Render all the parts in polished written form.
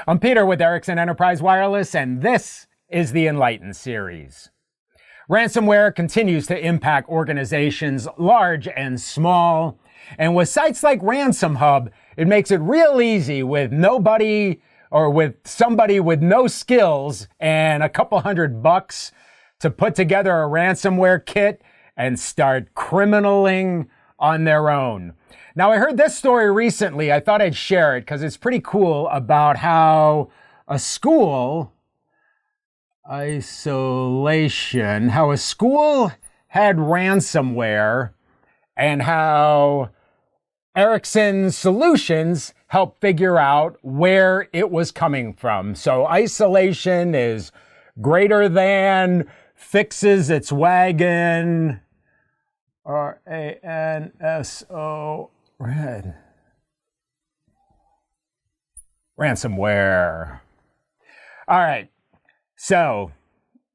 I'm Peter with Ericsson Enterprise Wireless, and this is the Enlightened series. Ransomware continues to impact organizations large and small, and with sites like Ransom Hub, it makes it real easy with nobody or with somebody with no skills and a couple $100 to put together a ransomware kit and start criminaling on their own. Now, I heard this story recently. I thought I'd share it because it's pretty cool about how a school had ransomware and how Ericsson solutions helped figure out where it was coming from. So isolation is greater than fixes its wagon. RANSO red. Ransomware. All right. So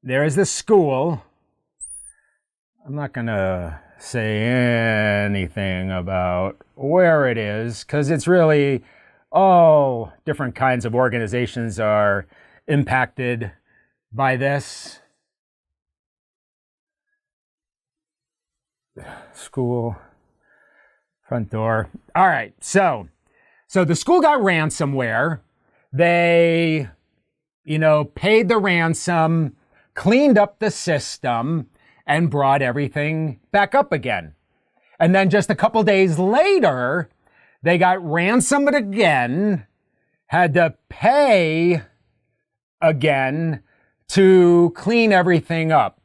there is this school. I'm not going to say anything about where it is because it's really all different kinds of organizations are impacted by this. School front door. All right. So the school got ransomware. They, paid the ransom, cleaned up the system, and brought everything back up again. And then just a couple days later, they got ransomed again, had to pay again to clean everything up.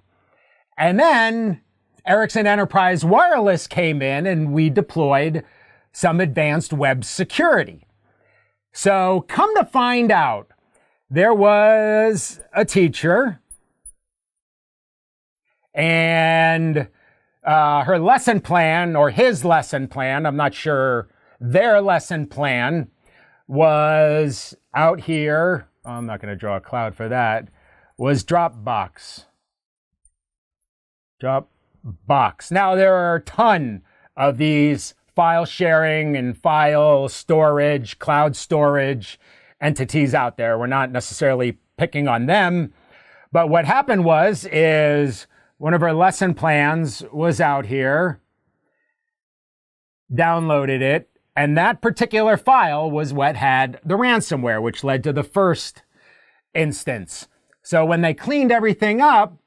And then Ericsson Enterprise Wireless came in and we deployed some advanced web security. So come to find out, there was a teacher and her lesson plan, or his lesson plan, I'm not sure, their lesson plan was out here. I'm not going to draw a cloud for that. Was Dropbox. Now, there are a ton of these file sharing and file storage, cloud storage entities out there. We're not necessarily picking on them. But what happened is one of our lesson plans was out here, downloaded it, and that particular file was what had the ransomware, which led to the first instance. So when they cleaned everything up,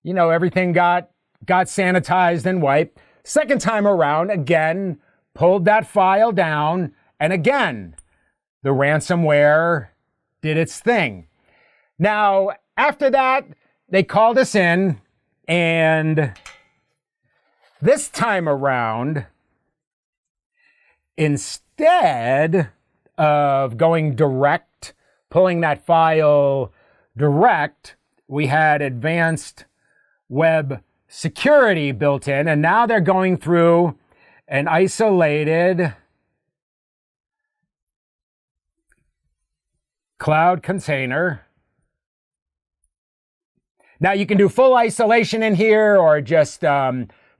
everything got sanitized and wiped. Second time around, again, pulled that file down, and again, the ransomware did its thing. Now, after that, they called us in, and this time around, instead of going direct, pulling that file direct, we had advanced web security built in, and now they're going through an isolated cloud container. Now you can do full isolation in here or just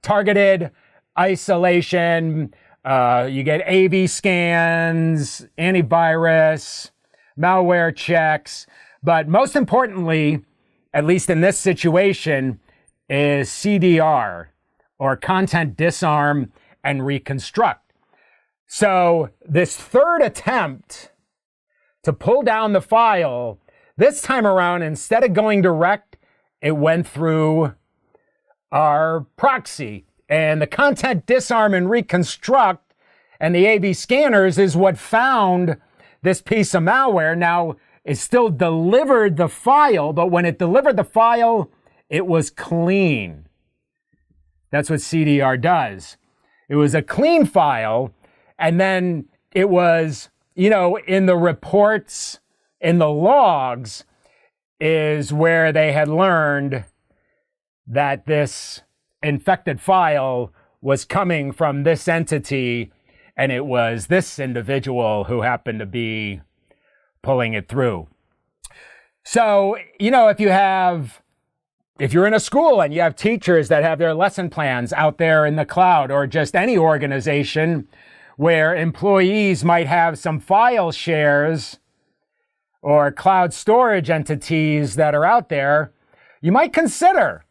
targeted isolation. You get AV scans, antivirus, malware checks, but most importantly, at least in this situation, is CDR, or Content Disarm and Reconstruct. So this third attempt to pull down the file, this time around, instead of going direct, it went through our proxy. And the Content Disarm and Reconstruct and the AV scanners is what found this piece of malware. Now, it still delivered the file, but when it delivered the file, it was clean. That's what CDR does. It was a clean file, and then it was, in the reports, in the logs, is where they had learned that this infected file was coming from this entity, and it was this individual who happened to be pulling it through. So, if you're in a school and you have teachers that have their lesson plans out there in the cloud, or just any organization where employees might have some file shares or cloud storage entities that are out there, you might consider,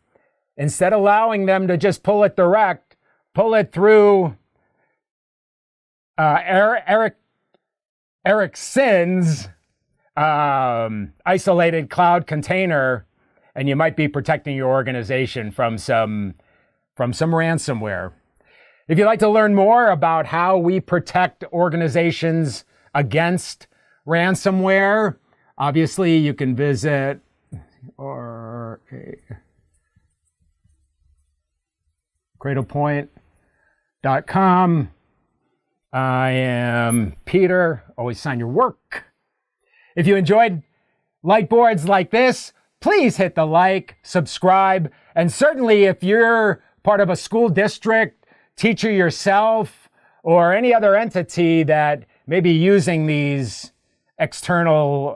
instead of allowing them to just pull it direct, pull it through Ericsson's isolated cloud container, and you might be protecting your organization from some ransomware. If you'd like to learn more about how we protect organizations against ransomware, obviously you can visit cradlepoint.com. I am Peter. Always sign your work. If you enjoyed light boards like this, please hit the like, subscribe, and certainly if you're part of a school district, teacher yourself, or any other entity that may be using these external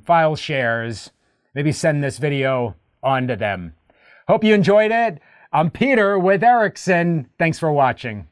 file shares, maybe send this video on to them. Hope you enjoyed it. I'm Peter with Ericsson. Thanks for watching.